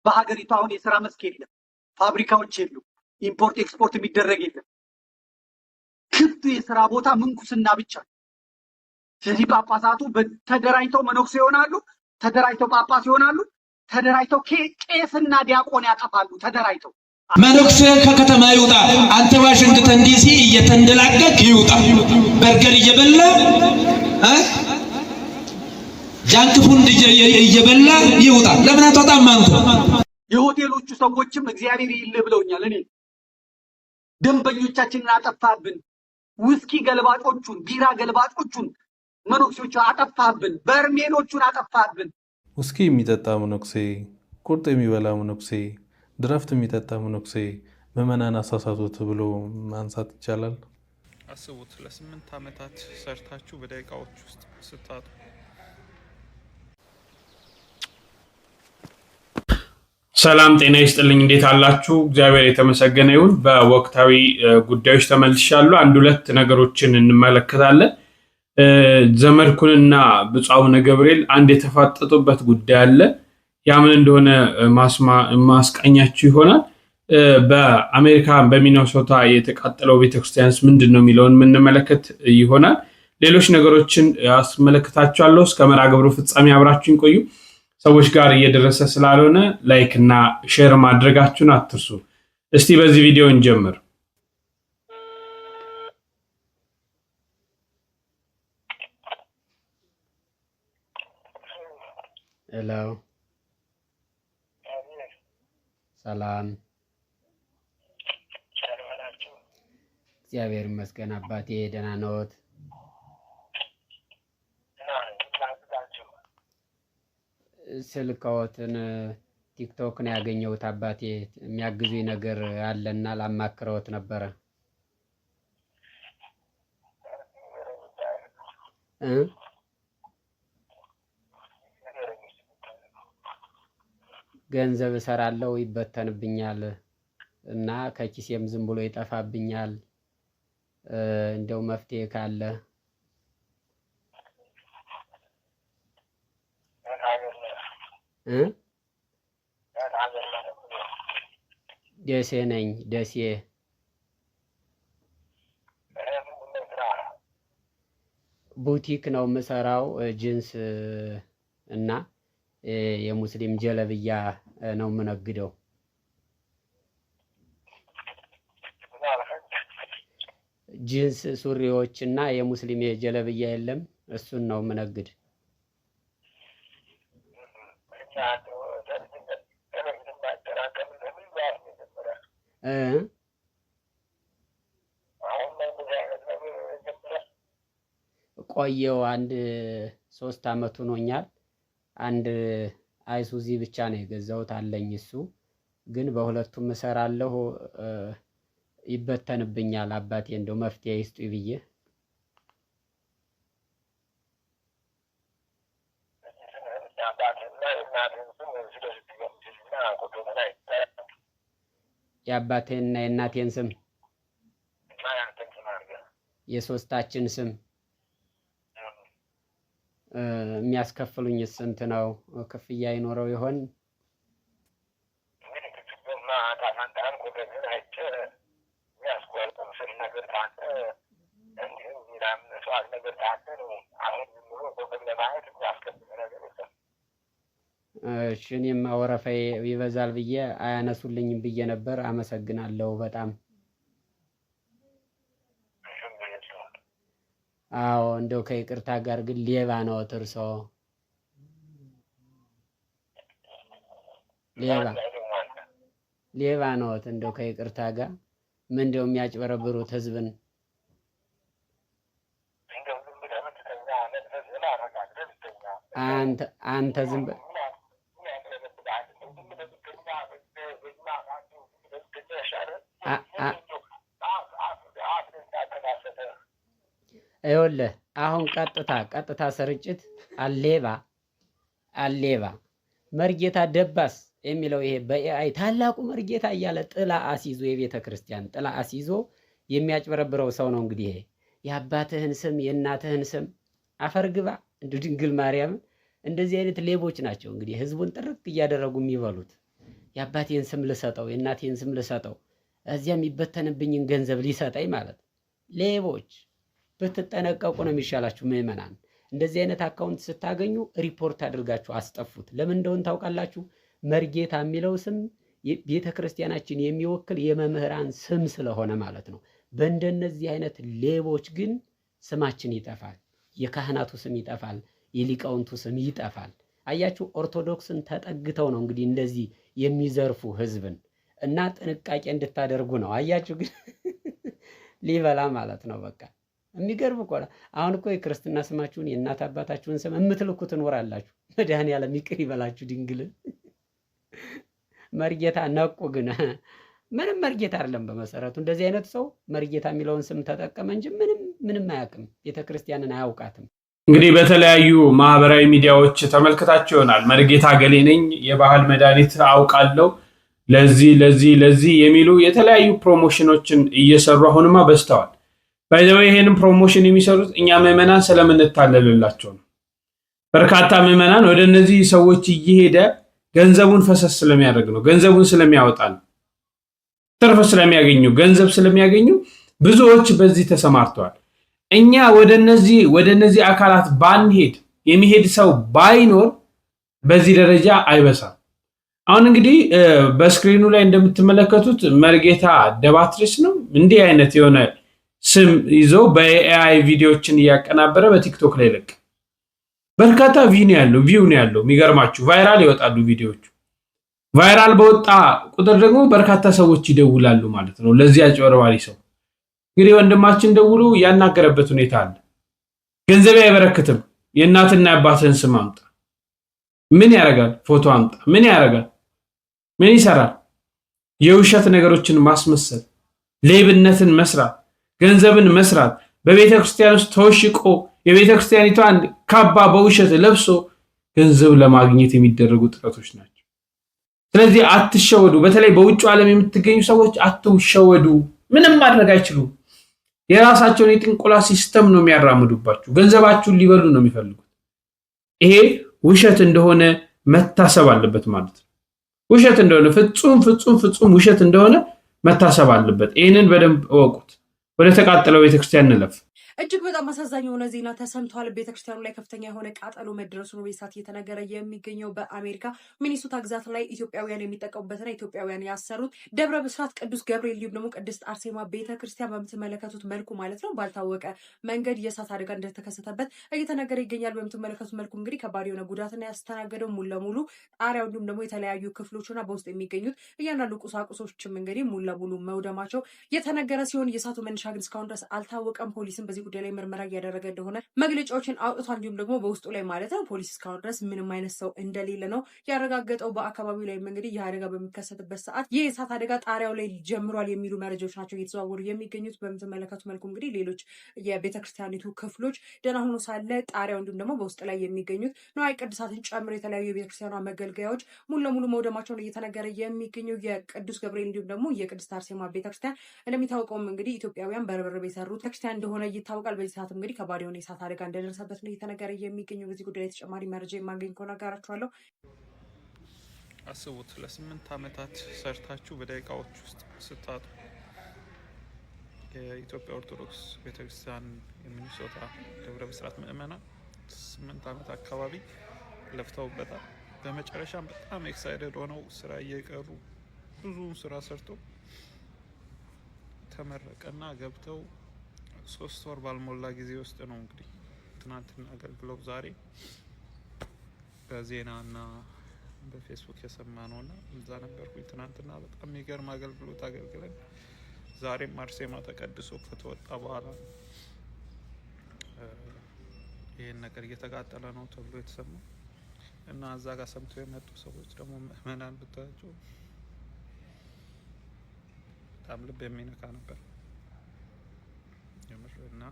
በሀገሪቱ አሁን የሥራ መስክ የለም፣ ፋብሪካዎች የሉ፣ ኢምፖርት ኤክስፖርት የሚደረግ የለም። ክፍት የሥራ ቦታ ምንኩስና ብቻ። ስለዚህ ጳጳሳቱ ተደራጅተው መነኩሴ ይሆናሉ፣ ተደራጅተው ጳጳስ ይሆናሉ፣ ተደራጅተው ቄስና ዲያቆን ያጠፋሉ። ተደራጅተው መነኩሴ ከከተማ ይውጣ፣ አንተ ዋሽንግተን ዲሲ እየተንደላቀቅ ይውጣ፣ በርገር እየበላ ጃንክ ፉድ እየበላ ይውጣ። ለምን አትወጣም አንተ? የሆቴሎቹ ሰዎችም እግዚአብሔር ይልህ ብለውኛል። እኔ ደንበኞቻችንን አጠፋብን፣ ውስኪ ገልባጮቹን፣ ቢራ ገልባጮቹን መነኩሴዎቹ አጠፋብን፣ በርሜሎቹን አጠፋብን። ውስኪ የሚጠጣ መነኩሴ፣ ቁርጥ የሚበላ መነኩሴ፣ ድራፍት የሚጠጣ መነኩሴ ምዕመናን አሳሳቱት ብሎ ማንሳት ይቻላል? አስቡት፣ ለ8 ዓመታት ሰርታችሁ በደቂቃዎች ውስጥ ስታጡ። ሰላም ጤና ይስጥልኝ። እንዴት አላችሁ? እግዚአብሔር የተመሰገነ ይሁን። በወቅታዊ ጉዳዮች ተመልሻለሁ። አንድ ሁለት ነገሮችን እንመለከታለን። ዘመድኩንና ብፁዕ አቡነ ገብርኤል አንድ የተፋጠጡበት ጉዳይ አለ። ያ ምን እንደሆነ ማስቃኛችሁ ይሆናል። በአሜሪካ በሚኒሶታ የተቃጠለው ቤተክርስቲያንስ ምንድን ነው የሚለውን የምንመለከት ይሆናል። ሌሎች ነገሮችን አስመለክታችኋለሁ። እስከ መርሃ ግብሩ ፍጻሜ አብራችሁን ቆዩ። ሰዎች ጋር እየደረሰ ስላልሆነ ላይክ እና ሼር ማድረጋችሁን አትርሱ። እስቲ በዚህ ቪዲዮ እንጀምር። ሄሎ፣ ሰላም። እግዚአብሔር ይመስገን አባቴ፣ ደህና ነዎት? ስልክዎትን ቲክቶክ ነው ያገኘሁት አባቴ። የሚያግዙኝ ነገር አለና ላማክረዎት ነበረ። ገንዘብ እሰራለሁ ይበተንብኛል እና ከኪሴም ዝም ብሎ ይጠፋብኛል። እንደው መፍትሄ ካለ ደሴ ነኝ። ደሴ ቡቲክ ነው የምሰራው። ጂንስ እና የሙስሊም ጀለብያ ነው የምነግደው። ጂንስ ሱሪዎች እና የሙስሊም የጀለብያ የለም፣ እሱን ነው የምነግድ። ቆየው አንድ 3 ዓመት ሆኖኛል። አንድ አይሱዚ ብቻ ነው የገዛሁት አለኝ። እሱ ግን በሁለቱም እሰራለሁ፣ ይበተንብኛል። አባቴ እንደው መፍትሄ ይስጡ ብዬ የአባቴንና የእናቴን ስም የሶስታችን ስም የሚያስከፍሉኝ ስንት ነው? ክፍያ ይኖረው ይሆን? እሺ፣ እኔማ ወረፋዬ ይበዛል ብዬ አያነሱልኝም ብዬ ነበር። አመሰግናለሁ በጣም። አዎ፣ እንደው ከይቅርታ ጋር ግን ሌባ ነው እርሶ? ሌባ ነው እንደው ከይቅርታ ጋር ምንድነው የሚያጭበረብሩት ህዝብን? አንተ ዝም በል። ይኸውልህ አሁን ቀጥታ ስርጭት አሌባ መርጌታ ደባስ የሚለው ይሄ በኤአይ ታላቁ መርጌታ እያለ ጥላ አስይዞ የቤተ ክርስቲያን ጥላ አስይዞ የሚያጭበረብረው ሰው ነው። እንግዲህ ይሄ የአባትህን ስም የእናትህን ስም አፈርግባ እንዱ ድንግል ማርያም እንደዚህ አይነት ሌቦች ናቸው እንግዲህ ህዝቡን ጥርቅ እያደረጉ የሚበሉት። የአባቴን ስም ልሰጠው፣ የእናቴን ስም ልሰጠው፣ እዚያ የሚበተንብኝን ገንዘብ ሊሰጠኝ ማለት ነው። ሌቦች ብትጠነቀቁ ነው የሚሻላችሁ ምዕመናን። እንደዚህ አይነት አካውንት ስታገኙ ሪፖርት አድርጋችሁ አስጠፉት። ለምን እንደሆነ ታውቃላችሁ? መርጌታ የሚለው ስም ቤተ ክርስቲያናችን የሚወክል የመምህራን ስም ስለሆነ ማለት ነው። በእንደነዚህ አይነት ሌቦች ግን ስማችን ይጠፋል፣ የካህናቱ ስም ይጠፋል፣ የሊቃውንቱ ስም ይጠፋል። አያችሁ፣ ኦርቶዶክስን ተጠግተው ነው እንግዲህ እንደዚህ የሚዘርፉ ህዝብን እና ጥንቃቄ እንድታደርጉ ነው። አያችሁ ግን ሊበላ ማለት ነው። በቃ የሚገርም እኮ አሁን እኮ የክርስትና ስማችሁን የእናት አባታችሁን ስም የምትልኩ ትኖራላችሁ። መድኃኔዓለም ይቅር ይበላችሁ ድንግልን። መርጌታ ነቁ ግን ምንም መርጌታ አይደለም በመሰረቱ። እንደዚህ አይነት ሰው መርጌታ የሚለውን ስም ተጠቀመ እንጂ ምንም አያውቅም፣ ቤተክርስቲያንን አያውቃትም። እንግዲህ በተለያዩ ማህበራዊ ሚዲያዎች ተመልክታችሁ ይሆናል። መርጌታ ገሌ ነኝ፣ የባህል መድኃኒት አውቃለሁ፣ ለዚህ የሚሉ የተለያዩ ፕሮሞሽኖችን እየሰሩ አሁንማ በዝተዋል። ባይዘው ይሄንን ፕሮሞሽን የሚሰሩት እኛ ምዕመናን ስለምንታለልላቸው ነው። በርካታ ምዕመናን ወደ እነዚህ ሰዎች እየሄደ ገንዘቡን ፈሰስ ስለሚያደርግ ነው፣ ገንዘቡን ስለሚያወጣ ነው፣ ትርፍ ስለሚያገኙ፣ ገንዘብ ስለሚያገኙ ብዙዎች በዚህ ተሰማርተዋል። እኛ ወደ እነዚህ አካላት ባንሄድ፣ የሚሄድ ሰው ባይኖር በዚህ ደረጃ አይበሳም። አሁን እንግዲህ በስክሪኑ ላይ እንደምትመለከቱት መርጌታ ደባትሪስ ነው እንዲህ አይነት የሆነ ስም ይዞ በኤአይ ቪዲዮዎችን እያቀናበረ በቲክቶክ ላይ ለቅ በርካታ ቪው ነው ያለው። የሚገርማችሁ ቫይራል ይወጣሉ ቪዲዮዎቹ። ቫይራል በወጣ ቁጥር ደግሞ በርካታ ሰዎች ይደውላሉ ማለት ነው ለዚህ አጭበርባሪ ሰው። እንግዲህ ወንድማችን ደውሎ ያናገረበት ሁኔታ አለ። ገንዘብ አይበረክትም፣ የእናትና የአባትህን ስም አምጣ። ምን ያደርጋል? ፎቶ አምጣ። ምን ያደርጋል? ምን ይሰራል? የውሸት ነገሮችን ማስመሰል፣ ሌብነትን መስራት፣ ገንዘብን መስራት፣ በቤተ ክርስቲያን ውስጥ ተወሽቆ የቤተ ክርስቲያኒቷን ካባ በውሸት ለብሶ ገንዘብ ለማግኘት የሚደረጉ ጥረቶች ናቸው። ስለዚህ አትሸወዱ። በተለይ በውጭ ዓለም የምትገኙ ሰዎች አትሸወዱ። ምንም ማድረግ አይችሉም። የራሳቸውን የጥንቆላ ሲስተም ነው የሚያራምዱባችሁ። ገንዘባችሁን ሊበሉ ነው የሚፈልጉት። ይሄ ውሸት እንደሆነ መታሰብ አለበት ማለት ነው። ውሸት እንደሆነ ፍጹም ውሸት እንደሆነ መታሰብ አለበት። ይህንን በደንብ እወቁት። ወደ ተቃጠለው ቤተክርስቲያን እንለፍ። እጅግ በጣም አሳዛኝ የሆነ ዜና ተሰምቷል። ቤተክርስቲያኑ ላይ ከፍተኛ የሆነ ቃጠሎ መድረሱ ነው በሳት እየተነገረ የሚገኘው። በአሜሪካ ሚኒሶታ ግዛት ላይ ኢትዮጵያውያን የሚጠቀሙበትና ኢትዮጵያውያን ያሰሩት ደብረ ብስራት ቅዱስ ገብርኤል እንዲሁም ደግሞ ቅድስት አርሴማ ቤተክርስቲያን በምትመለከቱት መልኩ ማለት ነው ባልታወቀ መንገድ የእሳት አደጋ እንደተከሰተበት እየተነገረ ይገኛል። በምትመለከቱት መልኩ እንግዲህ ከባድ የሆነ ጉዳትና ያስተናገደው ሙሉ ለሙሉ ጣሪያው እንዲሁም ደግሞ የተለያዩ ክፍሎችና በውስጥ የሚገኙት እያንዳንዱ ቁሳቁሶችም እንግዲህ ሙሉ ለሙሉ መውደማቸው የተነገረ ሲሆን የእሳቱ መነሻ ግን እስካሁን ድረስ አልታወቀም። ፖሊስም በዚህ ጉዳይ ላይ ምርመራ እያደረገ እንደሆነ መግለጫዎችን አውጥቷል። እንዲሁም ደግሞ በውስጡ ላይ ማለት ነው ፖሊስ እስካሁን ድረስ ምንም አይነት ሰው እንደሌለ ነው ያረጋገጠው። በአካባቢው ላይ እንግዲህ ይህ አደጋ በሚከሰትበት ሰዓት ይህ የእሳት አደጋ ጣሪያው ላይ ጀምሯል የሚሉ መረጃዎች ናቸው እየተዘዋወሩ የሚገኙት። በምትመለከቱ መልኩ እንግዲህ ሌሎች የቤተክርስቲያኒቱ ክፍሎች ደህና ሆኖ ሳለ ጣሪያው እንዲሁም ደግሞ በውስጥ ላይ የሚገኙት ንዋየ ቅድሳትን ጨምሮ የተለያዩ የቤተክርስቲያኗ መገልገያዎች ሙሉ ለሙሉ መውደማቸውን እየተነገረ የሚገኘው የቅዱስ ገብርኤል እንዲሁም ደግሞ የቅድስት አርሴማ ቤተክርስቲያን እንደሚታወቀውም እንግዲህ ኢትዮጵያውያን በርብርብ የሰሩት ቤተክርስቲያን እንደሆነ ይታወቃል። በዚህ ሰዓት እንግዲህ ከባድ የሆነ የእሳት አደጋ እንደደረሰበት ነው እየተነገረ የሚገኘው። በዚህ ጉዳይ ተጨማሪ መረጃ የማገኝ ከሆነ አጋራችኋለሁ። አስቡት፣ ለ8 ዓመታት ሰርታችሁ በደቂቃዎች ውስጥ ስታጡ። የኢትዮጵያ ኦርቶዶክስ ቤተክርስቲያን የሚኒሶታ ደብረ ብስራት ምዕመናን 8 ዓመት አካባቢ ለፍተውበታል። በመጨረሻም በጣም ኤክሳይትድ ሆነው ስራ እየቀሩ ብዙ ስራ ሰርተው ተመረቀና ገብተው 3 ወር ባልሞላ ጊዜ ውስጥ ነው እንግዲህ ትናንትና አገልግሎት ዛሬ በዜናና በፌስቡክ የሰማነውና እዛ ነበርኩኝ ትናንትና። በጣም የሚገርም አገልግሎት አገልግለን ዛሬም አርሴማ ተቀድሶ ከተወጣ በኋላ ይህን ነገር እየተቃጠለ ነው ተብሎ የተሰማው እና እዛ ጋር ሰምተው የመጡ ሰዎች ደግሞ ምዕመናን ብታያቸው በጣም ልብ የሚነካ ነበር እና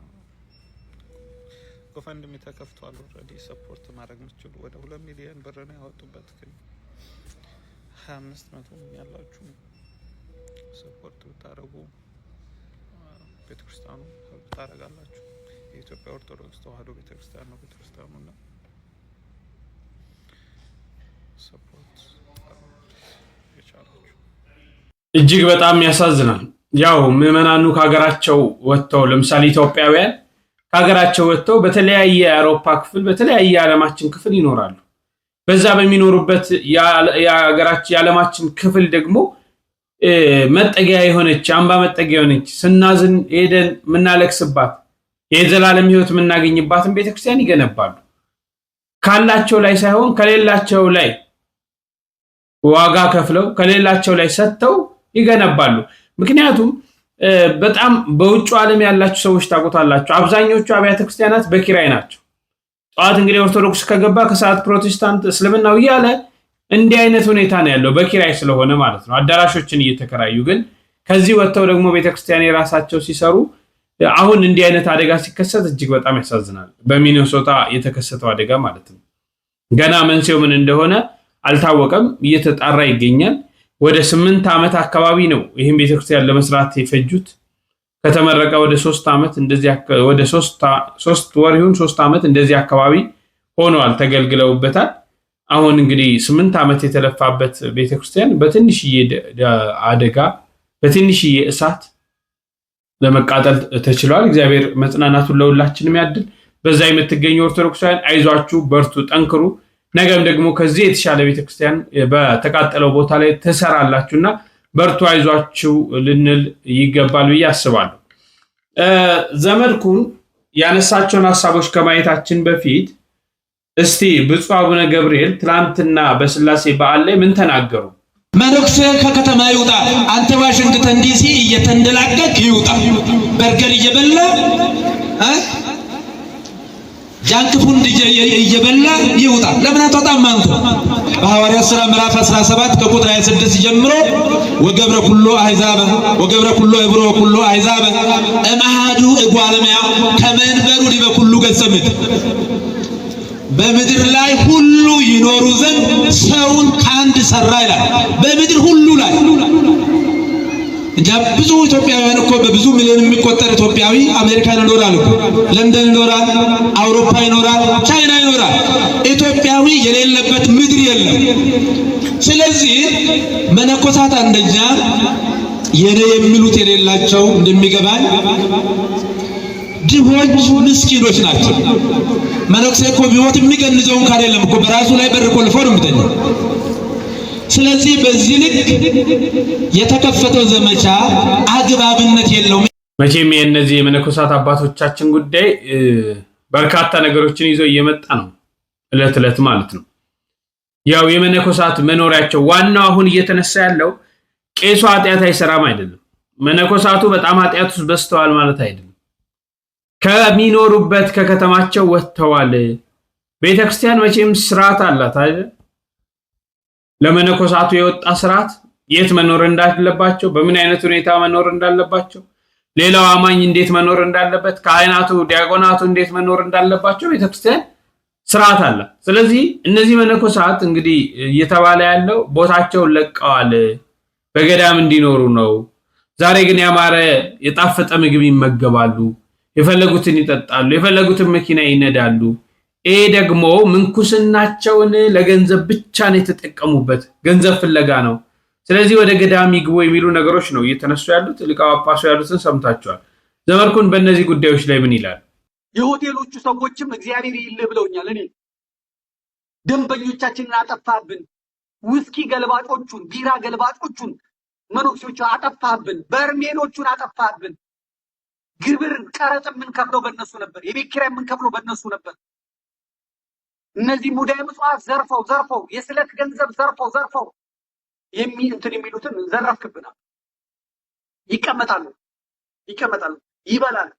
ጎፈንድሚ ተከፍቷል። ኦልሬዲ ሰፖርት ማድረግ የምትችሉ ወደ 2 ሚሊዮን ብር ነው ያወጡበት። ግን 2500 ያላችሁ ሰፖርት ብታደርጉ ቤተክርስቲያኑ ታደርጋላችሁ። የኢትዮጵያ ኦርቶዶክስ ተዋህዶ ቤተክርስቲያን ነው ቤተክርስቲያኑና ሰፖርት የቻሉ እጅግ በጣም ያሳዝናል። ያው ምዕመናኑ ከሀገራቸው ወጥተው ለምሳሌ ኢትዮጵያውያን ከሀገራቸው ወጥተው በተለያየ የአውሮፓ ክፍል በተለያየ የዓለማችን ክፍል ይኖራሉ። በዛ በሚኖሩበት የዓለማችን ክፍል ደግሞ መጠጊያ የሆነች አምባ መጠጊያ የሆነች ስናዝን ሄደን የምናለቅስባት የዘላለም ሕይወት የምናገኝባትን ቤተክርስቲያን ይገነባሉ። ካላቸው ላይ ሳይሆን ከሌላቸው ላይ ዋጋ ከፍለው ከሌላቸው ላይ ሰጥተው ይገነባሉ። ምክንያቱም በጣም በውጭ ዓለም ያላችሁ ሰዎች ታውቁታላችሁ። አብዛኞቹ አብያተ ክርስቲያናት በኪራይ ናቸው። ጠዋት እንግዲህ ኦርቶዶክስ ከገባ ከሰዓት ፕሮቴስታንት፣ እስልምናው እያለ እንዲህ አይነት ሁኔታ ነው ያለው፣ በኪራይ ስለሆነ ማለት ነው። አዳራሾችን እየተከራዩ ግን ከዚህ ወጥተው ደግሞ ቤተክርስቲያን የራሳቸው ሲሰሩ አሁን እንዲህ አይነት አደጋ ሲከሰት እጅግ በጣም ያሳዝናል። በሚኒሶታ የተከሰተው አደጋ ማለት ነው። ገና መንስኤው ምን እንደሆነ አልታወቀም፣ እየተጣራ ይገኛል። ወደ 8 ዓመት አካባቢ ነው ይህን ቤተክርስቲያን ለመስራት የፈጁት። ከተመረቀ ወደ 3 ዓመት እንደዚህ ወደ 3 ወር ይሁን 3 ዓመት እንደዚህ አካባቢ ሆኗል፣ ተገልግለውበታል። አሁን እንግዲህ 8 ዓመት የተለፋበት ቤተክርስቲያን በትንሽዬ አደጋ በትንሽዬ እሳት ለመቃጠል ተችሏል። እግዚአብሔር መጽናናቱን ለሁላችንም ያድል። በዛ የምትገኙ ኦርቶዶክሳውያን አይዟችሁ፣ በርቱ፣ ጠንክሩ። ነገም ደግሞ ከዚህ የተሻለ ቤተክርስቲያን በተቃጠለው ቦታ ላይ ትሰራላችሁና በርቱ፣ አይዟችሁ ልንል ይገባል ብዬ አስባለሁ። ዘመድኩን ያነሳቸውን ሀሳቦች ከማየታችን በፊት እስቲ ብፁዕ አቡነ ገብርኤል ትላንትና በስላሴ በዓል ላይ ምን ተናገሩ? መነኩሴ ከከተማ ይውጣ፣ አንተ ዋሽንግተን ዲሲ እየተንደላቀቅ ይውጣ፣ በርገር እየበላ ጃንክ ፉድ እየበላ ይውጣ። ለምን አትወጣም አንተ? በሐዋርያት ሥራ ምዕራፍ 17 ከቁጥር 26 ጀምሮ ወገብረ ኩሎ አሕዛብ ወገብረ ኩሎ ዕብሮ ኩሎ አሕዛብ እምአሐዱ እጓለመያ ከመንበሩ ዲበ ኩሉ ገጸ ምድር፣ በምድር ላይ ሁሉ ይኖሩ ዘንድ ሰውን ከአንድ ሰራ ይላል። በምድር ሁሉ ላይ እንጃ ብዙ ኢትዮጵያውያን እኮ በብዙ ሚሊዮን የሚቆጠር ኢትዮጵያዊ አሜሪካን ይኖራል እኮ፣ ለንደን ይኖራል፣ አውሮፓ ይኖራል፣ ቻይና ይኖራል። ኢትዮጵያዊ የሌለበት ምድር የለም። ስለዚህ መነኮሳት አንደኛ የኔ የሚሉት የሌላቸው እንደሚገባኝ ድሆች ምስኪኖች ናቸው። መነኩሴ እኮ ቢሞት የሚገንዘውን ካል የለም እኮ በራሱ ላይ በር ቆልፎ ነው የሚተኛው። ስለዚህ በዚህ ልክ የተከፈተው ዘመቻ አግባብነት የለውም። መቼም የእነዚህ የመነኮሳት አባቶቻችን ጉዳይ በርካታ ነገሮችን ይዞ እየመጣ ነው፣ እለት እለት ማለት ነው። ያው የመነኮሳት መኖሪያቸው ዋናው አሁን እየተነሳ ያለው ቄሱ ኃጢአት አይሰራም አይደለም፣ መነኮሳቱ በጣም ኃጢአት ውስጥ በስተዋል ማለት አይደለም። ከሚኖሩበት ከከተማቸው ወጥተዋል። ቤተክርስቲያን መቼም ስርዓት አላት አይደል? ለመነኮሳቱ የወጣ ስርዓት፣ የት መኖር እንዳለባቸው፣ በምን አይነት ሁኔታ መኖር እንዳለባቸው፣ ሌላው አማኝ እንዴት መኖር እንዳለበት፣ ካህናቱ ዲያቆናቱ እንዴት መኖር እንዳለባቸው ቤተክርስቲያን ስርዓት አለ። ስለዚህ እነዚህ መነኮሳት እንግዲህ እየተባለ ያለው ቦታቸውን ለቀዋል፣ በገዳም እንዲኖሩ ነው። ዛሬ ግን ያማረ የጣፈጠ ምግብ ይመገባሉ፣ የፈለጉትን ይጠጣሉ፣ የፈለጉትን መኪና ይነዳሉ። ይሄ ደግሞ ምንኩስናቸውን ለገንዘብ ብቻ ነው የተጠቀሙበት፣ ገንዘብ ፍለጋ ነው። ስለዚህ ወደ ገዳም ይግቡ የሚሉ ነገሮች ነው እየተነሱ ያሉት። ሊቀ ጳጳሱ ያሉትን ሰምታችኋል። ዘመድኩን በእነዚህ ጉዳዮች ላይ ምን ይላል? የሆቴሎቹ ሰዎችም እግዚአብሔር ይልህ ብለውኛል። እኔ ደንበኞቻችንን አጠፋብን፣ ውስኪ ገልባጮቹን፣ ቢራ ገልባጮቹን መነኩሴዎቹ አጠፋብን፣ በርሜሎቹን አጠፋብን። ግብር ቀረጥ የምንከፍለው በእነሱ ነበር፣ የቤት ኪራይ የምንከፍለው በእነሱ ነበር። እነዚህ ሙዳየ ምጽዋት ዘርፈው የስለት ገንዘብ ዘርፈው እንትን የሚሉትን ዘረፍክብናል። ይቀመጣሉ፣ ይበላል።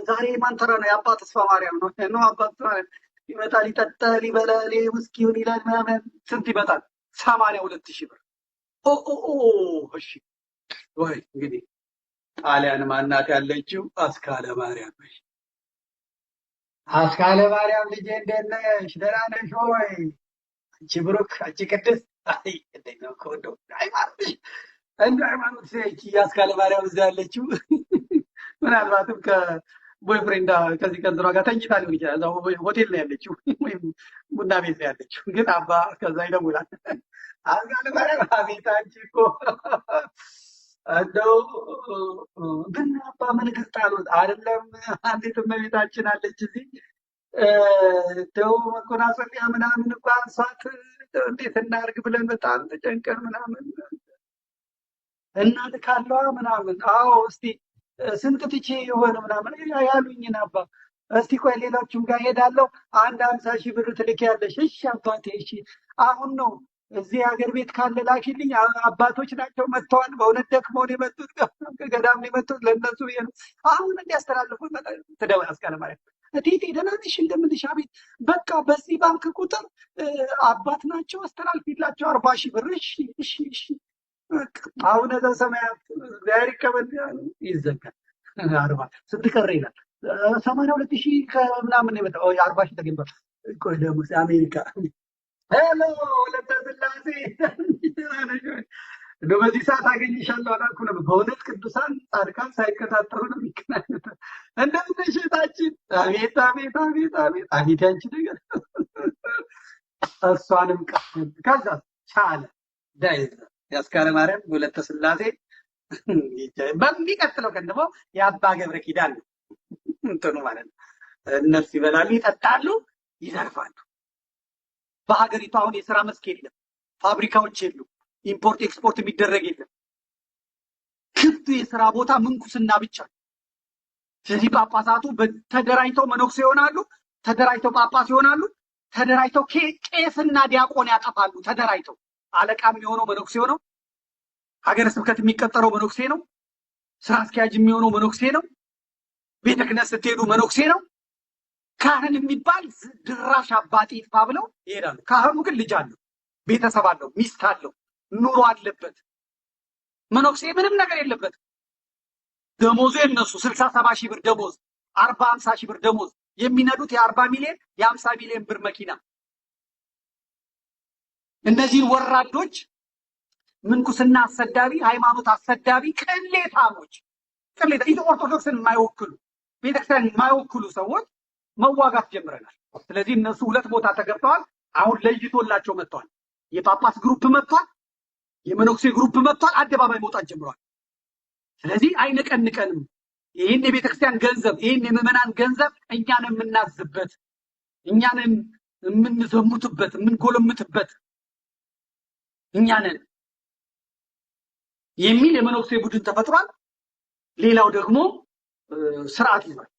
ዛሬ ማን ተራ ነው? የአባ ተስፋ ማርያም ነው። አባ ተስፋ ይመጣል፣ ይጠጣል፣ ይበላል፣ ውስኪውን ይላል ምናምን። ስንት ይመጣል? 82,000 ብር። እሺ ወይ እንግዲህ ጣሊያን ማናት ያለችው? አስካለ ማርያም። አስካለ ማርያም ልጄ እንደት ነሽ? ደህና ነሽ ወይ? አንቺ ብሩክ፣ አንቺ ቅድስት። አይ እንዴት ነው ኮዶ ሃይማኖት ሴች አስካለ ማርያም እዛ ያለችው ምናልባትም ቦይፍሬንድ ከዚህ ቀንዝሯ ጋር ተኝታ ሊሆን ይችላል። እዛው ሆቴል ነው ያለችው ወይም ቡና ቤት ነው ያለችው። ግን አባ ከዛ ይደውላል። አልጋ ልበረን አቤት አንቺ እኮ እንደው ግን አባ ምን ግጣሉት አይደለም። አንዲት እመቤታችን አለች እዚህ ተው መኮናሰፊያ ምናምን እንኳን እሷት እንዴት እናድርግ ብለን በጣም ተጨንቀን ምናምን እናት ካለዋ ምናምን አዎ እስቲ ስንት ትቼ የሆነ ምናምን ያሉኝን አባ እስቲ ቆይ ሌሎቹም ጋር ሄዳለሁ 50,000 ብር ትልኪያለሽ? እሺ አባቴ እሺ አሁን ነው እዚህ ሀገር ቤት ካለ ላኪልኝ። አባቶች ናቸው መጥተዋል። በእውነት ደክመው የመጡት ከገዳም የመጡት ለእነሱ አሁን እንዲያስተላልፉ ትደውል አስካለ ማለት እቴቴ ደህና ነሽ እንደምንሽ? አቤት በቃ በዚህ ባንክ ቁጥር አባት ናቸው አስተላልፊላቸው 40,000 ብር። እሺ እሺ እሺ አሁን ዘበሰማያት እግዚአብሔር ይቀበል ይዘጋል። 40 ስንት ቀረ ይላል 82,000 ከምናምን የመጣው 40,000 ተገኝቷል። ቆይ ደግሞ አሜሪካ ሄሎ ለተስላሴ እንደው በዚህ ሰዓት አገኝሻለሁ አላልኩ ነበር። በእውነት ቅዱሳን ጻድቃን ሳይከታተሉ ነው የሚገናኙት። እንደምን ነሽ እህታችን? አቤት አቤት አቤት አቤት አቤት ያንቺ ነገር እሷንም ከዛ ቻለ ዳይዝ ያስካለ ማርያም ወለተ ስላሴ በሚቀጥለው ቀን ደግሞ የአባ ገብረ ኪዳን እንትኑ ማለት ነው። እነሱ ይበላሉ፣ ይጠጣሉ፣ ይዘርፋሉ። በሀገሪቱ አሁን የስራ መስክ የለም፣ ፋብሪካዎች የሉ፣ ኢምፖርት ኤክስፖርት የሚደረግ የለም። ክፍት የስራ ቦታ ምንኩስና ብቻ። ስለዚህ ጳጳሳቱ ተደራጅተው መነኩሴ ይሆናሉ፣ ተደራጅተው ጳጳስ ይሆናሉ፣ ተደራጅተው ቄስና ዲያቆን ያጠፋሉ። ተደራጅተው አለቃም የሆነው መነኩሴ ነው። ሀገረ ስብከት የሚቀጠረው መነኩሴ ነው። ስራ አስኪያጅ የሚሆነው መነኩሴ ነው። ቤተ ክህነት ስትሄዱ መነኩሴ ነው። ካህን የሚባል ድራሽ አባጤ ይጥፋ ብለው ይሄዳሉ። ካህኑ ግን ልጅ አለው፣ ቤተሰብ አለው፣ ሚስት አለው፣ ኑሮ አለበት። መነኩሴ ምንም ነገር የለበትም። ደሞዙ የነሱ 60-70 ብር ደሞዝ፣ 40-50 ብር ደሞዝ፣ የሚነዱት የ40 ሚሊዮን የ50 ሚሊዮን ብር መኪና። እነዚህን ወራዶች ምንኩስና አሰዳቢ፣ ሃይማኖት አሰዳቢ፣ ቅሌታሞች ኦርቶዶክስን የማይወክሉ ቤተክርስቲያን የማይወክሉ ሰዎች መዋጋት ጀምረናል። ስለዚህ እነሱ ሁለት ቦታ ተገብተዋል። አሁን ለይቶላቸው መጥተዋል። የጳጳስ ግሩፕ መጥቷል፣ የመነኩሴ ግሩፕ መጥቷል። አደባባይ መውጣት ጀምረዋል። ስለዚህ አይነቀንቀንም። ይህን የቤተክርስቲያን ገንዘብ፣ ይህን የምዕመናን ገንዘብ እኛን የምናዝበት፣ እኛን የምንዘሙትበት፣ የምንጎለምትበት እኛንን የሚል የመነኩሴ ቡድን ተፈጥሯል። ሌላው ደግሞ ስርዓት ይዟል።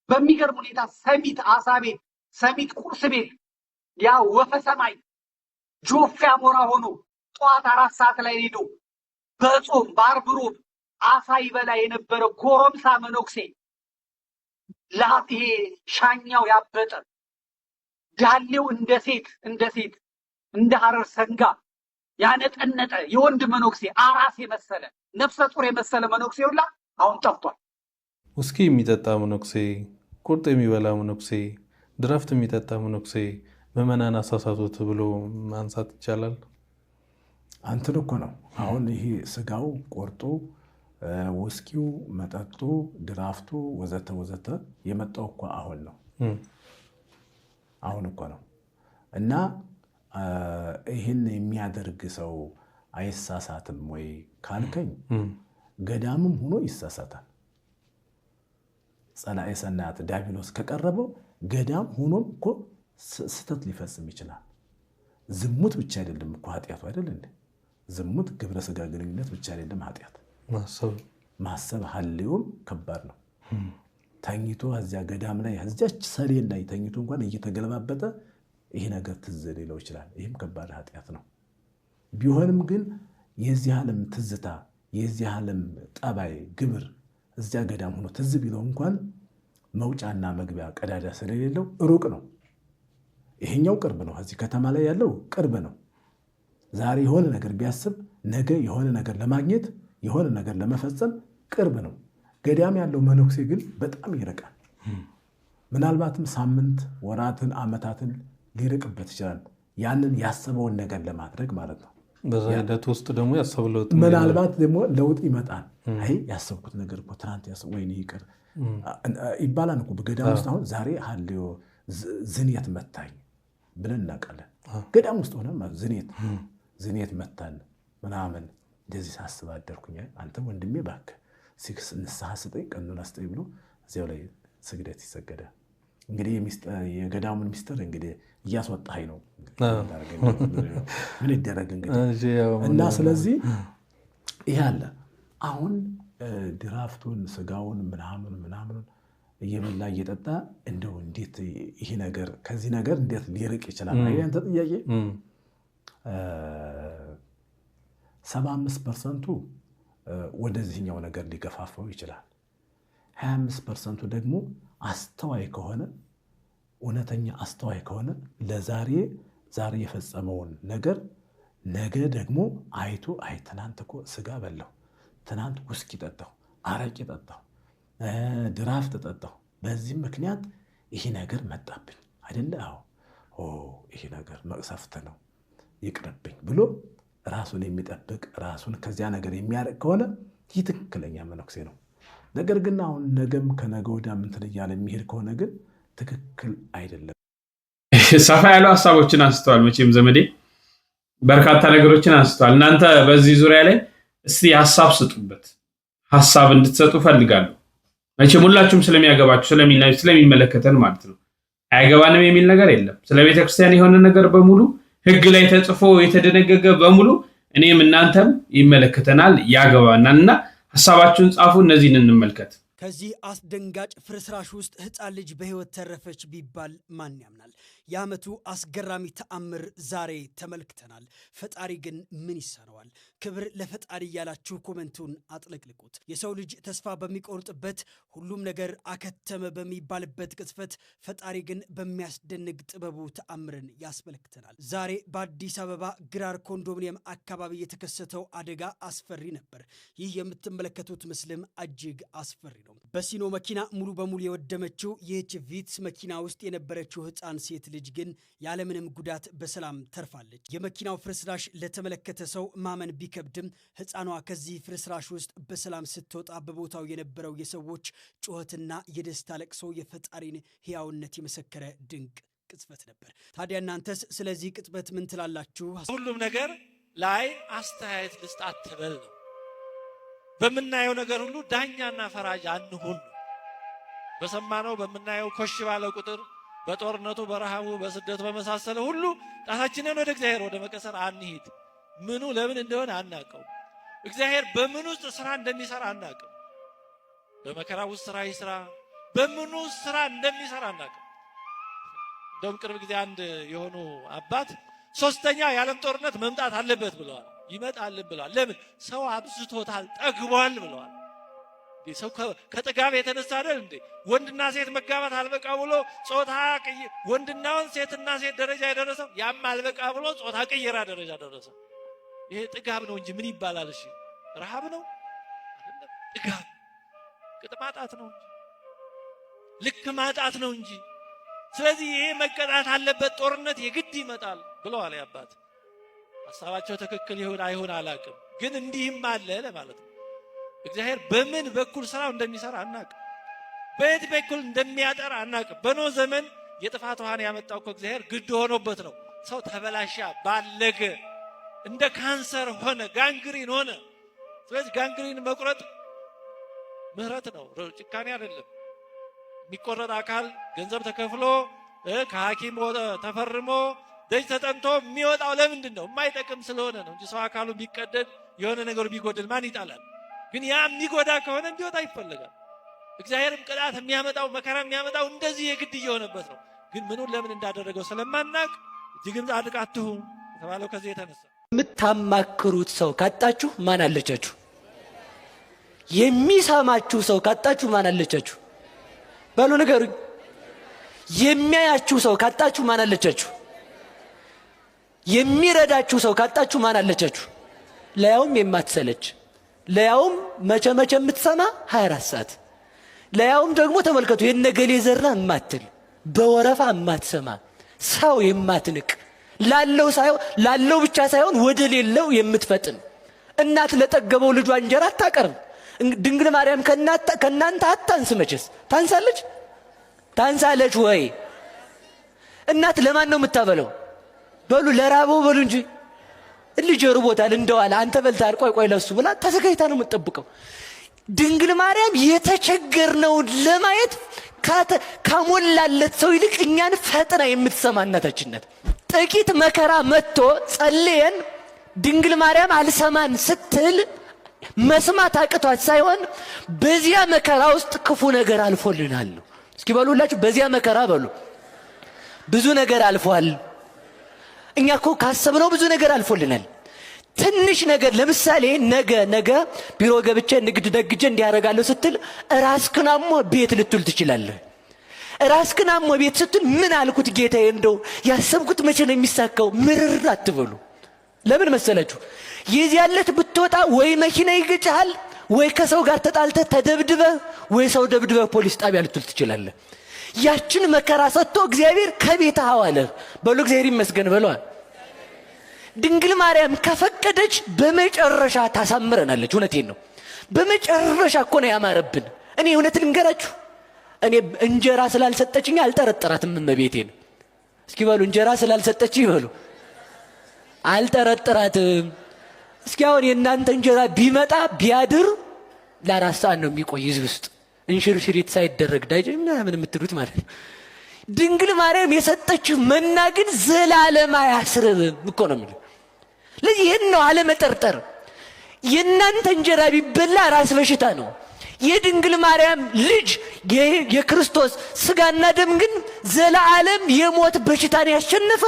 በሚገርም ሁኔታ ሰሚት አሳ ቤት፣ ሰሚት ቁርስ ቤት ያ ወፈ ሰማይ ጆፌ አሞራ ሆኖ ጠዋት 4 ሰዓት ላይ ሄዶ በጾም በዓርብ ሮብ አሳ ይበላ የነበረ ጎረምሳ መነኩሴ ላቴ ሻኛው ያበጠ ዳሌው እንደ ሴት እንደ ሐረር ሰንጋ ያነጠነጠ የወንድ መነኩሴ አራስ የመሰለ ነፍሰ ጡር የመሰለ መነኩሴ ሁላ አሁን ጠፍቷል። ውስኪ የሚጠጣ መነኩሴ፣ ቁርጥ የሚበላ መነኩሴ፣ ድራፍት የሚጠጣ መነኩሴ ምዕመናን አሳሳቱት ብሎ ማንሳት ይቻላል? አንተን እኮ ነው አሁን ይሄ ስጋው ቆርጦ ውስኪው፣ መጠጡ፣ ድራፍቱ ወዘተ ወዘተ የመጣው እኮ አሁን ነው። አሁን እኮ ነው። እና ይህን የሚያደርግ ሰው አይሳሳትም ወይ ካልከኝ ገዳምም ሆኖ ይሳሳታል። ጸላኤ ሰናያት ዲያብሎስ ከቀረበው ገዳም ሆኖም እኮ ስተት ሊፈጽም ይችላል። ዝሙት ብቻ አይደለም እኮ ኃጢአቱ አይደል እንዴ? ዝሙት ግብረ ስጋ ግንኙነት ብቻ አይደለም ኃጢአት። ማሰብ ሀሌውም ከባድ ነው። ተኝቶ እዚያ ገዳም ላይ እዚያች ሰሌን ላይ ተኝቶ እንኳን እየተገለባበጠ ይሄ ነገር ትዝ ሊለው ይችላል። ይህም ከባድ ኃጢአት ነው። ቢሆንም ግን የዚህ ዓለም ትዝታ፣ የዚህ ዓለም ጠባይ፣ ግብር እዚያ ገዳም ሆኖ ትዝ ቢለው እንኳን መውጫና መግቢያ ቀዳዳ ስለሌለው ሩቅ ነው። ይሄኛው ቅርብ ነው። እዚህ ከተማ ላይ ያለው ቅርብ ነው። ዛሬ የሆነ ነገር ቢያስብ ነገ የሆነ ነገር ለማግኘት የሆነ ነገር ለመፈጸም ቅርብ ነው። ገዳም ያለው መነኩሴ ግን በጣም ይርቃል። ምናልባትም ሳምንት፣ ወራትን፣ ዓመታትን ሊርቅበት ይችላል። ያንን ያሰበውን ነገር ለማድረግ ማለት ነው። በዛ ሂደት ውስጥ ደግሞ ያሰብኩት ለውጥ ምናልባት ደግሞ ለውጥ ይመጣል። አይ ያሰብኩት ነገር እኮ ትናንት ወይኔ ይቅር ይባላል እኮ በገዳም ውስጥ። አሁን ዛሬ ሀልዮ ዝኔት መታኝ ብለን እናውቃለን። ገዳም ውስጥ ሆነ ዝኔት መታን ምናምን እንደዚህ ሳስብ አደርኩኝ። አንተ ወንድሜ እባክህ ንስሐ ስጠኝ ቀኑን አስጠኝ ብሎ እዚያው ላይ ስግደት ይሰገዳል። እንግዲህ የገዳሙን ሚስጥር እንግዲህ እያስወጣኸኝ ነው ምን ይደረግ እንግዲህ እና ስለዚህ ይሄ አለ። አሁን ድራፍቱን ስጋውን ምናምን እየበላ እየጠጣ እንደው እንዴት ይሄ ነገር ከዚህ ነገር እንዴት ሊርቅ ይችላል? አንተ ጥያቄ 75% ወደዚህኛው ነገር ሊገፋፋው ይችላል። 25% ደግሞ አስተዋይ ከሆነ እውነተኛ አስተዋይ ከሆነ ዛሬ የፈጸመውን ነገር ነገ ደግሞ አይቶ ትናንት እኮ ስጋ በላው፣ ትናንት ውስኪ ጠጣሁ፣ አረቂ ጠጣሁ፣ ድራፍት ጠጣሁ፣ በዚህም ምክንያት ይሄ ነገር መጣብኝ አይደለ? ይሄ ነገር መቅሰፍት ነው ይቅርብኝ ብሎ ራሱን የሚጠብቅ ራሱን ከዚያ ነገር የሚያርቅ ከሆነ ይህ ትክክለኛ መነኩሴ ነው። ነገር ግን አሁን ነገም ከነገ ወዲያ እንትን እያለ የሚሄድ ከሆነ ግን ትክክል አይደለም። ሰፋ ያሉ ሀሳቦችን አንስተዋል። መቼም ዘመዴ በርካታ ነገሮችን አንስተዋል። እናንተ በዚህ ዙሪያ ላይ እስቲ ሀሳብ ስጡበት፣ ሀሳብ እንድትሰጡ ፈልጋለሁ። መቼም ሁላችሁም ስለሚያገባችሁ ስለሚመለከተን ማለት ነው። አያገባንም የሚል ነገር የለም። ስለ ቤተክርስቲያን የሆነ ነገር በሙሉ ሕግ ላይ ተጽፎ የተደነገገ በሙሉ እኔም እናንተም ይመለከተናል፣ ያገባናል እና ሀሳባችሁን ጻፉ። እነዚህን እንመልከት። ከዚህ አስደንጋጭ ፍርስራሽ ውስጥ ሕፃን ልጅ በሕይወት ተረፈች ቢባል ማን ያምናል? የዓመቱ አስገራሚ ተአምር ዛሬ ተመልክተናል። ፈጣሪ ግን ምን ይሳነዋል? ክብር ለፈጣሪ እያላችሁ ኮመንቱን አጥለቅልቁት። የሰው ልጅ ተስፋ በሚቆርጥበት ሁሉም ነገር አከተመ በሚባልበት ቅጽበት ፈጣሪ ግን በሚያስደንቅ ጥበቡ ተአምርን ያስመለክተናል። ዛሬ በአዲስ አበባ ግራር ኮንዶሚኒየም አካባቢ የተከሰተው አደጋ አስፈሪ ነበር። ይህ የምትመለከቱት ምስልም እጅግ አስፈሪ ነው። በሲኖ መኪና ሙሉ በሙሉ የወደመችው ይህች ቪትስ መኪና ውስጥ የነበረችው ሕፃን ሴት ልጅ ግን ያለምንም ጉዳት በሰላም ተርፋለች። የመኪናው ፍርስራሽ ለተመለከተ ሰው ማመን ቢከብድም ሕፃኗ ከዚህ ፍርስራሽ ውስጥ በሰላም ስትወጣ በቦታው የነበረው የሰዎች ጩኸትና የደስታ ለቅሶ የፈጣሪን ሕያውነት የመሰከረ ድንቅ ቅጽበት ነበር። ታዲያ እናንተስ ስለዚህ ቅጽበት ምን ትላላችሁ? ሁሉም ነገር ላይ አስተያየት ልስጥ አትበል ነው። በምናየው ነገር ሁሉ ዳኛና ፈራጅ አንሁን። በሰማነው በምናየው ኮሽ ባለ ቁጥር በጦርነቱ፣ በረሃቡ፣ በስደቱ በመሳሰለ ሁሉ ጣታችንን ወደ እግዚአብሔር ወደ መቀሰር አንሂድ። ምኑ ለምን እንደሆነ አናቀው። እግዚአብሔር በምን ውስጥ ስራ እንደሚሰራ አናቀው። በመከራ ውስጥ ስራ ይስራ፣ በምኑ ስራ እንደሚሰራ አናቀው። እንደውም ቅርብ ጊዜ አንድ የሆኑ አባት ሶስተኛ የዓለም ጦርነት መምጣት አለበት ብለዋል። ይመጣል ብለዋል። ለምን? ሰው አብዝቶታል፣ ጠግቧል ብለዋል። ሰው ከጥጋብ የተነሳ አይደል እንዴ? ወንድና ሴት መጋባት አልበቃ ብሎ ጾታ ወንድናውን ሴትና ሴት ደረጃ የደረሰው ያም አልበቃ ብሎ ጾታ ቅየራ ደረጃ ደረሰው። ይሄ ጥጋብ ነው እንጂ ምን ይባላል? እሺ ረሃብ ነው አይደለም? ጥጋብ ቅጥ ማጣት ነው እንጂ ልክ ማጣት ነው እንጂ። ስለዚህ ይሄ መቀጣት አለበት፣ ጦርነት የግድ ይመጣል ብለዋል ያባት። ሐሳባቸው ትክክል ይሁን አይሁን አላውቅም፣ ግን እንዲህም አለ ለማለት ነው። እግዚአብሔር በምን በኩል ስራው እንደሚሰራ አናውቅም፣ በየት በኩል እንደሚያጠራ አናውቅም። በኖህ ዘመን የጥፋት ውሃን ያመጣው እኮ እግዚአብሔር ግድ ሆኖበት ነው። ሰው ተበላሻ፣ ባለገ፣ እንደ ካንሰር ሆነ፣ ጋንግሪን ሆነ። ስለዚህ ጋንግሪን መቁረጥ ምህረት ነው፣ ጭካኔ አይደለም። የሚቆረጥ አካል ገንዘብ ተከፍሎ ከሐኪም ተፈርሞ ደጅ ተጠንቶ የሚወጣው ለምንድን ነው? የማይጠቅም ስለሆነ ነው እንጂ ሰው አካሉ ቢቀደድ የሆነ ነገር ቢጎድል ማን ይጣላል? ግን ያ የሚጎዳ ከሆነ እንዲወጣ ይፈልጋል። እግዚአብሔርም ቅጣት የሚያመጣው መከራ የሚያመጣው እንደዚህ የግድ እየሆነበት ነው። ግን ምኑን ለምን እንዳደረገው ስለማናቅ እጅግም ጻድቅ አትሁኑ የተባለው ከዚህ የተነሳ። የምታማክሩት ሰው ካጣችሁ ማን አለቻችሁ? የሚሰማችሁ ሰው ካጣችሁ ማን አለቻችሁ? በሉ ንገሩኝ። የሚያያችሁ ሰው ካጣችሁ ማን አለቻችሁ? የሚረዳችሁ ሰው ካጣችሁ ማን አለቻችሁ? ለያውም የማትሰለች፣ ለያውም መቼ የምትሰማ 24 ሰዓት፣ ለያውም ደግሞ ተመልከቱ የነገሌ ዘርና የማትል በወረፋ የማትሰማ ሰው የማትንቅ ላለው ብቻ ሳይሆን ወደ ሌለው የምትፈጥን እናት ለጠገበው ልጇ እንጀራ አታቀርብ። ድንግል ማርያም ከእናንተ አታንስ። መቼስ ታንሳለች ወይ? እናት ለማን ነው የምታበለው? በሉ ለራበው በሉ እንጂ ልጅ ርቦታል እንደዋለ አንተ በልታል ቆይ ለሱ ብላ ተዘጋጅታ ነው የምትጠብቀው። ድንግል ማርያም የተቸገርነውን ለማየት ከሞላለት ሰው ይልቅ እኛን ፈጥና የምትሰማ እናታችን ናት። ጥቂት መከራ መጥቶ ጸልየን ድንግል ማርያም አልሰማን ስትል መስማት አቅቷት ሳይሆን በዚያ መከራ ውስጥ ክፉ ነገር አልፎልናል። እስኪ በሉላችሁ በዚያ መከራ በሉ ብዙ ነገር አልፏል። እኛ እኮ ካሰብነው ብዙ ነገር አልፎልናል። ትንሽ ነገር ለምሳሌ ነገ ቢሮ ገብቼ ንግድ ደግጄ እንዲያረጋለሁ ስትል ራስክን አሞ ቤት ልትል ትችላለህ። ራስክን አሞ ቤት ስትል ምን አልኩት ጌታዬ እንደው ያሰብኩት መቼ ነው የሚሳካው? ምርር አትበሉ። ለምን መሰላችሁ? የዚያለት ብትወጣ ወይ መኪና ይገጭሃል፣ ወይ ከሰው ጋር ተጣልተህ ተደብድበህ፣ ወይ ሰው ደብድበህ ፖሊስ ጣቢያ ልትል ትችላለህ። ያችን መከራ ሰጥቶ እግዚአብሔር ከቤት አዋለ በሉ። እግዚአብሔር ይመስገን በሏል። ድንግል ማርያም ከፈቀደች በመጨረሻ ታሳምረናለች። እውነቴን ነው። በመጨረሻ እኮ ነው ያማረብን። እኔ እውነት ልንገራችሁ፣ እኔ እንጀራ ስላልሰጠችኝ አልጠረጠራትም እመቤቴን። እስኪ በሉ እንጀራ ስላልሰጠችኝ በሉ አልጠረጠራትም። እስኪ አሁን የእናንተ እንጀራ ቢመጣ ቢያድር ለ4 ሰዓት ነው የሚቆይ እዚህ ውስጥ እንሽርሽሪት ሳይደረግ ዳጅ ምናምን የምትሉት ማለት ነው። ድንግል ማርያም የሰጠችው መና ግን ዘላለም አያስርብም እኮ ነው የሚለው። ለዚህ ይህን ነው አለመጠርጠር። የእናንተ እንጀራ ቢበላ ራስ በሽታ ነው። የድንግል ማርያም ልጅ የክርስቶስ ስጋና ደም ግን ዘላለም የሞት በሽታን ያሸነፈ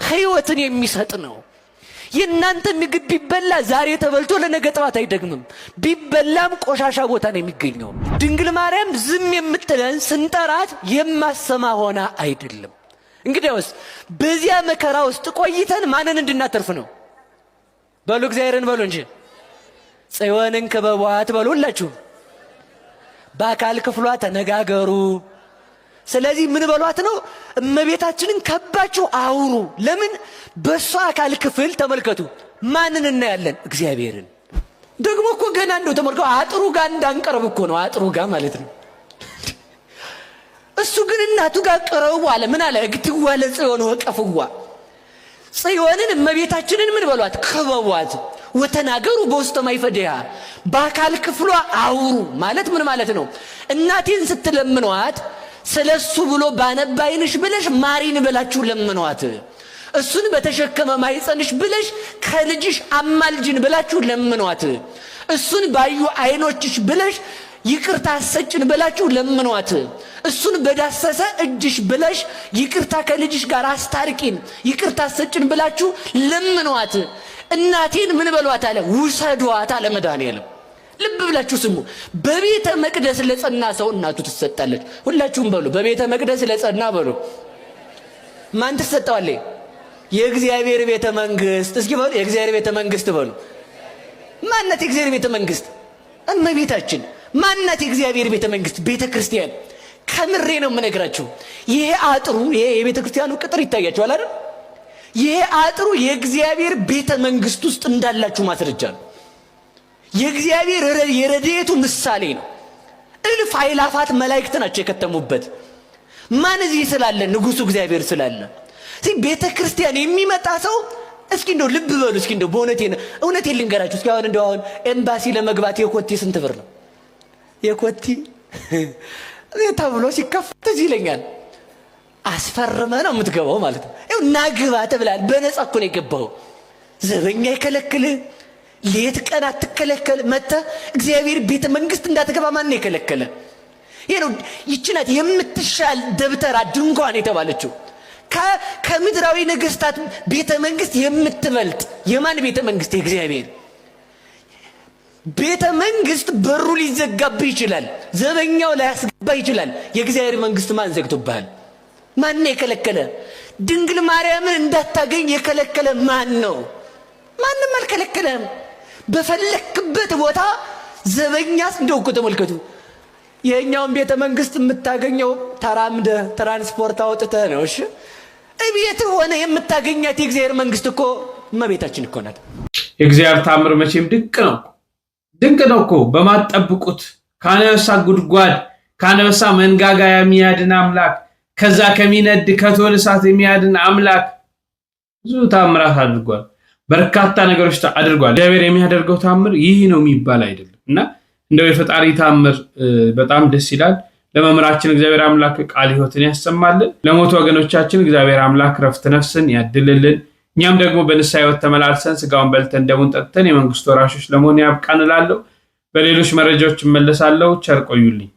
ሕይወትን የሚሰጥ ነው። የእናንተ ምግብ ቢበላ ዛሬ ተበልቶ ለነገ ጠዋት አይደግምም። ቢበላም ቆሻሻ ቦታ ነው የሚገኘው። ድንግል ማርያም ዝም የምትለን ስንጠራት የማሰማ ሆና አይደለም። እንግዲያውስ በዚያ መከራ ውስጥ ቆይተን ማንን እንድናተርፍ ነው? በሉ እግዚአብሔርን በሉ እንጂ ጽዮንን ክበቧት በሉ። ሁላችሁ በአካል ክፍሏ ተነጋገሩ። ስለዚህ ምን በሏት ነው? እመቤታችንን ከባችሁ አውሩ። ለምን? በሷ አካል ክፍል ተመልከቱ ማንን እናያለን? እግዚአብሔርን። ደግሞ እኮ ገና እንደው ተመልከቱ አጥሩ ጋር እንዳንቀርብ እኮ ነው። አጥሩ ጋር ማለት ነው። እሱ ግን እናቱ ጋር ቀረቡ አለ። ምን አለ? እግትዋ ለጽዮን ወቀፍዋ። ጽዮንን እመቤታችንን ምን በሏት? ክበቧት። ወተናገሩ በውስተ ማይፈደያ፣ በአካል ክፍሏ አውሩ ማለት ምን ማለት ነው? እናቴን ስትለምኗት ስለሱ ብሎ ባነባይንሽ ብለሽ ማሪን ብላችሁ ለምኗት። እሱን በተሸከመ ማይጸንሽ ብለሽ ከልጅሽ አማልጅን ብላችሁ ለምኗት። እሱን ባዩ አይኖችሽ ብለሽ ይቅርታ ሰጭን ብላችሁ ለምኗት። እሱን በዳሰሰ እጅሽ ብለሽ ይቅርታ ከልጅሽ ጋር አስታርቂን ይቅርታ ሰጭን ብላችሁ ለምኗት። እናቴን ምን በሏት አለ? ውሰዷት አለ መድኃኒዓለም። ልብ ብላችሁ ስሙ። በቤተ መቅደስ ለጸና ሰው እናቱ ትሰጣለች። ሁላችሁም በሉ በቤተ መቅደስ ለጸና በሉ። ማን ትሰጣለች? የእግዚአብሔር ቤተ መንግስት። እስኪ በሉ የእግዚአብሔር ቤተ መንግስት በሉ። ማናት የእግዚአብሔር ቤተ መንግስት? እመቤታችን። ማናት የእግዚአብሔር ቤተ መንግስት? ቤተ ክርስቲያን። ከምሬ ነው የምነግራችሁ። ይሄ አጥሩ፣ ይሄ የቤተ ክርስቲያኑ ቅጥር ይታያችኋል አይደል? ይሄ አጥሩ የእግዚአብሔር ቤተ መንግስት ውስጥ እንዳላችሁ ማስረጃ ነው። የእግዚአብሔር የረድኤቱ ምሳሌ ነው። እልፍ አእላፋት መላእክት ናቸው የከተሙበት። ማን እዚህ ስላለ? ንጉሱ እግዚአብሔር ስላለ። ቤተ ክርስቲያን የሚመጣ ሰው እስኪ እንደው ልብ በሉ። እስኪ እንደው በእውነቴን ልንገራችሁ። እስኪ አሁን ኤምባሲ ለመግባት የኮቲ ስንት ብር ነው? የኮቲ ተብሎ ሲከፈት እዚህ ይለኛል። አስፈርመ ነው የምትገባው ማለት ነው። ይኸው ናግባ ተብላል። በነጻ እኮ ነው የገባው። ዘበኛ ይከለክልህ፣ ሌት ቀን አትከለከል። መጥተህ እግዚአብሔር ቤተ መንግስት እንዳትገባ ማን ነው የከለከለ? ይሄ ነው። ይህች ናት የምትሻል ደብተራ ድንኳን የተባለችው። ከምድራዊ ነገስታት ቤተ መንግስት የምትበልጥ የማን ቤተ መንግስት? የእግዚአብሔር ቤተ መንግስት። በሩ ሊዘጋብህ ይችላል፣ ዘበኛው ላይ ያስገባ ይችላል። የእግዚአብሔር መንግስት ማን ዘግቶብሃል? ማን ነው የከለከለ? ድንግል ማርያምን እንዳታገኝ የከለከለ ማን ነው? ማንም አልከለከለም። በፈለክበት ቦታ ዘበኛስ እንደው እኮ ተመልከቱ። የኛውን ቤተ መንግስት የምታገኘው ተራምደ ትራንስፖርት አውጥተህ ነው። እሺ እቤት ሆነ የምታገኛት የእግዚአብሔር መንግስት እኮ እመቤታችን እኮ ናት። የእግዚአብሔር ታምር መቼም ድንቅ ነው እኮ በማትጠብቁት ከአንበሳ ጉድጓድ ከአንበሳ መንጋጋ የሚያድን አምላክ ከዛ ከሚነድ ከእቶን እሳት የሚያድን አምላክ ብዙ ታምራት አድርጓል። በርካታ ነገሮች አድርጓል። እግዚአብሔር የሚያደርገው ታምር ይህ ነው የሚባል አይደለም እና እንደው የፈጣሪ ታምር በጣም ደስ ይላል። ለመምህራችን እግዚአብሔር አምላክ ቃል ሕይወትን ያሰማልን። ለሞቱ ወገኖቻችን እግዚአብሔር አምላክ ረፍት ነፍስን ያድልልን። እኛም ደግሞ በንስሐ ሕይወት ተመላልሰን ስጋውን በልተን ደሙን ጠጥተን የመንግስቱ ወራሾች ለመሆን ያብቃን እላለሁ። በሌሎች መረጃዎች እመለሳለሁ። ቸር ቆዩልኝ።